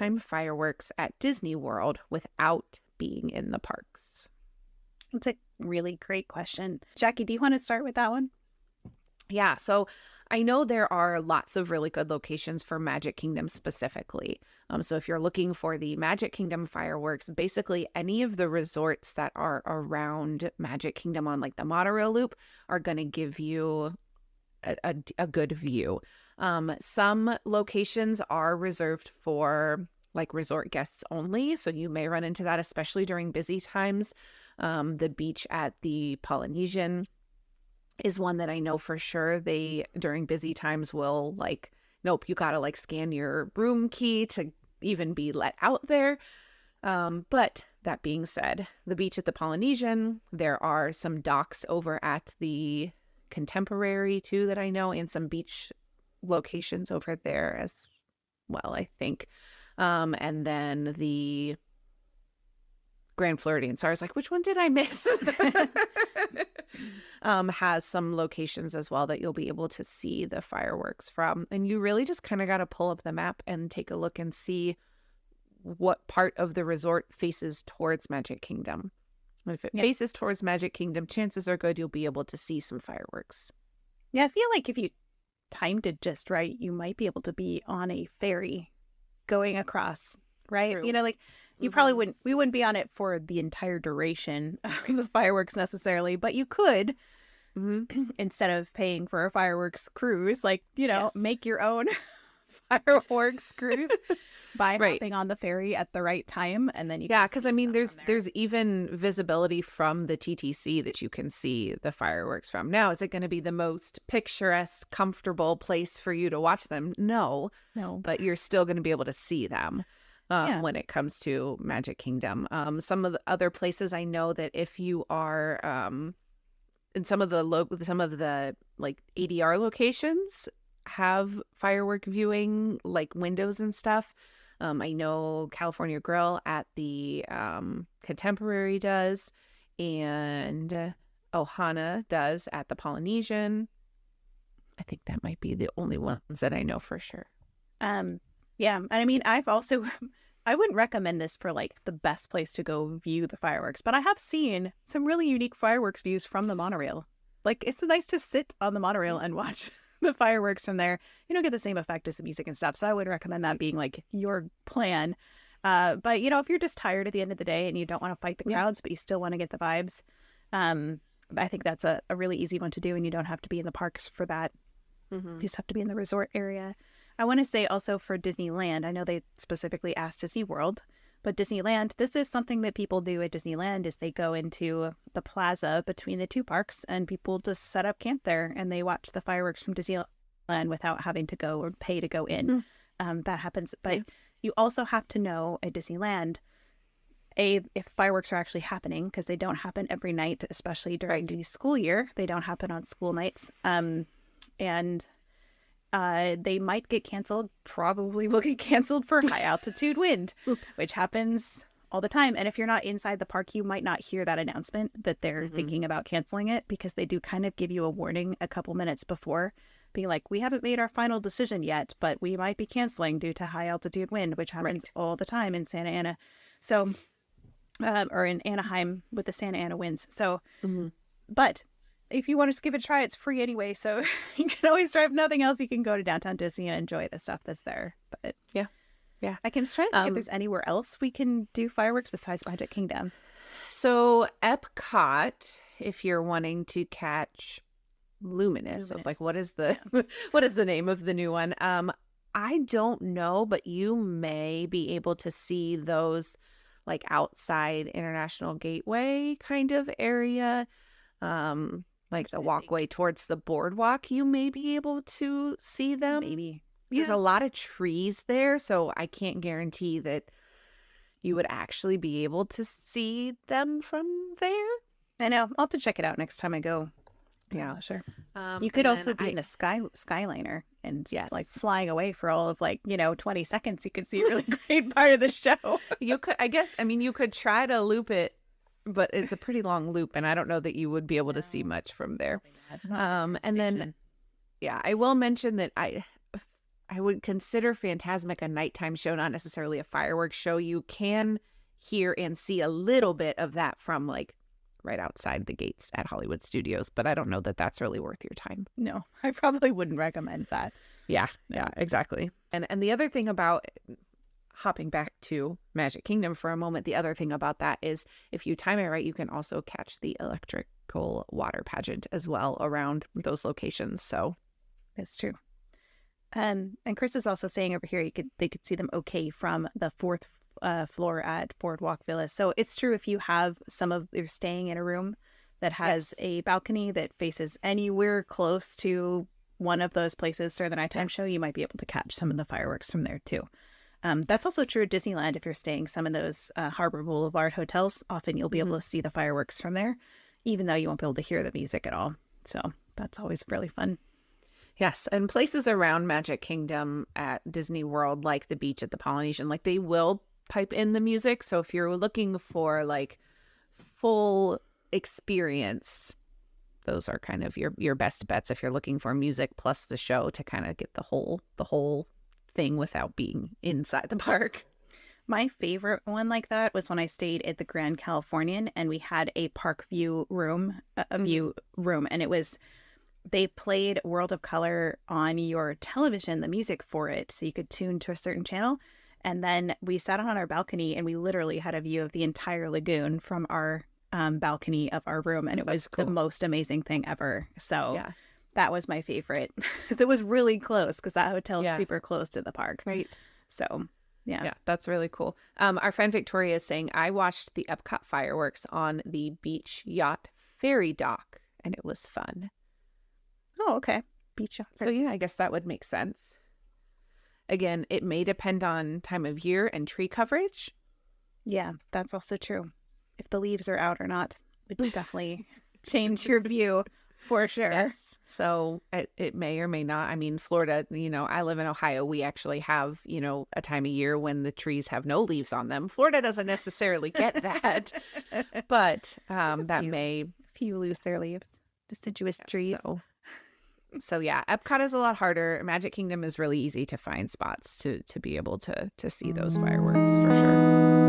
nighttime fireworks at Disney World without being in the parks? It's a really great question. Jackie, do you want to start with that one? Yeah, so I know there are lots of really good locations for Magic Kingdom specifically. So if you're looking for the Magic Kingdom fireworks, basically any of the resorts that are around Magic Kingdom on like the monorail loop are going to give you a good view. Some locations are reserved for like resort guests only, so you may run into that, especially during busy times. The beach at the Polynesian is one that I know for sure they during busy times will like, nope, you gotta like scan your room key to even be let out there. But that being said, the beach at the Polynesian, there are some docks over at the Contemporary too that I know, and some beach locations over there as well, I think. And then the Grand Floridian. So I was like, which one did I miss? Has some locations as well that you'll be able to see the fireworks from. And you really just kind of got to pull up the map and take a look and see what part of the resort faces towards Magic Kingdom. And if it faces towards Magic Kingdom, chances are good you'll be able to see some fireworks. Yeah, I feel like if you timed it just right, you might be able to be on a ferry going across, right? True. You know, like you probably we wouldn't be on it for the entire duration of the fireworks necessarily, but you could, instead of paying for a fireworks cruise, like, you know, make your own fireworks cruise by hopping on the ferry at the right time, and then you because I mean there's even visibility from the TTC that you can see the fireworks from. Now, is it going to be the most picturesque, comfortable place for you to watch them? No, but you're still going to be able to see them when it comes to Magic Kingdom. Some of the other places I know that if you are in some of the like ADR locations have firework viewing like windows and stuff. I know California Grill at the Contemporary does, and Ohana does at the Polynesian. I think that might be the only ones that I know for sure. Yeah, and I mean, I've also, I wouldn't recommend this for like the best place to go view the fireworks, but I have seen some really unique fireworks views from the monorail. Like, it's nice to sit on the monorail and watch the fireworks from there. You don't get the same effect as the music and stuff, so I would recommend that being like your plan. But you know, if you're just tired at the end of the day and you don't want to fight the crowds, but you still want to get the vibes, I think that's a really easy one to do, and you don't have to be in the parks for that. You just have to be in the resort area. I want to say also for Disneyland, I know they specifically asked Disney World, but Disneyland, this is something that people do at Disneyland is they go into the plaza between the two parks and people just set up camp there and they watch the fireworks from Disneyland without having to go or pay to go in. That happens. But you also have to know at Disneyland, if fireworks are actually happening, because they don't happen every night, especially during the school year. They don't happen on school nights. And they might get canceled, probably will get canceled for high altitude wind, which happens all the time. And if you're not inside the park, you might not hear that announcement that they're thinking about canceling it, because they do kind of give you a warning a couple minutes before, being like, we haven't made our final decision yet, but we might be canceling due to high altitude wind, which happens all the time in Santa Ana. So, or in Anaheim with the Santa Ana winds. So, but if you want to give it a try, it's free anyway. So you can always try. If nothing else, you can go to Downtown Disney and enjoy the stuff that's there. But yeah. I can try to think if there's anywhere else we can do fireworks besides Magic Kingdom. So Epcot, if you're wanting to catch Luminous. I was like, what is the name of the new one? I don't know, but you may be able to see those like outside International Gateway kind of area. Like the walkway towards the boardwalk, you may be able to see them. Maybe. There's a lot of trees there, so I can't guarantee that you would actually be able to see them from there. I know. I'll have to check it out next time I go. Yeah, sure. You could also be in a Skyliner and like flying away for all of 20 seconds. You could see a really great part of the show. You could, I guess, you could try to loop it, but it's a pretty long loop, and I don't know that you would be able to see much from there. And then, I will mention that I would consider Phantasmic a nighttime show, not necessarily a fireworks show. You can hear and see a little bit of that from like right outside the gates at Hollywood Studios, but I don't know that that's really worth your time. No, I probably wouldn't recommend that. Yeah, exactly. And the other thing about hopping back to Magic Kingdom for a moment, the other thing about that is if you time it right, you can also catch the electrical water pageant as well around those locations. So That's true. And Chris is also saying over here they could see them okay from the fourth floor at Boardwalk Villa. So it's true if you're staying in a room that has a balcony that faces anywhere close to one of those places during the nighttime show, you might be able to catch some of the fireworks from there too. That's also true at Disneyland. If you're staying some of those Harbor Boulevard hotels, often you'll be able to see the fireworks from there, even though you won't be able to hear the music at all. So that's always really fun. Yes, and places around Magic Kingdom at Disney World, like the beach at the Polynesian, like they will pipe in the music. So if you're looking for like full experience, those are kind of your best bets if you're looking for music plus the show to kind of get the whole thing without being inside the park. My favorite one like that was when I stayed at the Grand Californian and we had a park view room, and they played World of Color on your television, the music for it, so you could tune to a certain channel. And then we sat on our balcony and we literally had a view of the entire lagoon from our balcony of our room. And it was the most amazing thing ever. So that was my favorite because it was really close because that hotel is super close to the park. Right. So, yeah, that's really cool. Our friend Victoria is saying, I watched the Epcot fireworks on the beach yacht ferry dock and it was fun. Oh, okay. Beach yacht. So yeah, I guess that would make sense. Again, it may depend on time of year and tree coverage. Yeah, that's also true. If the leaves are out or not, it would definitely change your view for sure. Yes. So it may or may not. I mean, Florida, I live in Ohio. We actually have, a time of year when the trees have no leaves on them. Florida doesn't necessarily get that, but few lose their leaves. Deciduous trees. So yeah, Epcot is a lot harder. Magic Kingdom is really easy to find spots to be able to see those fireworks for sure.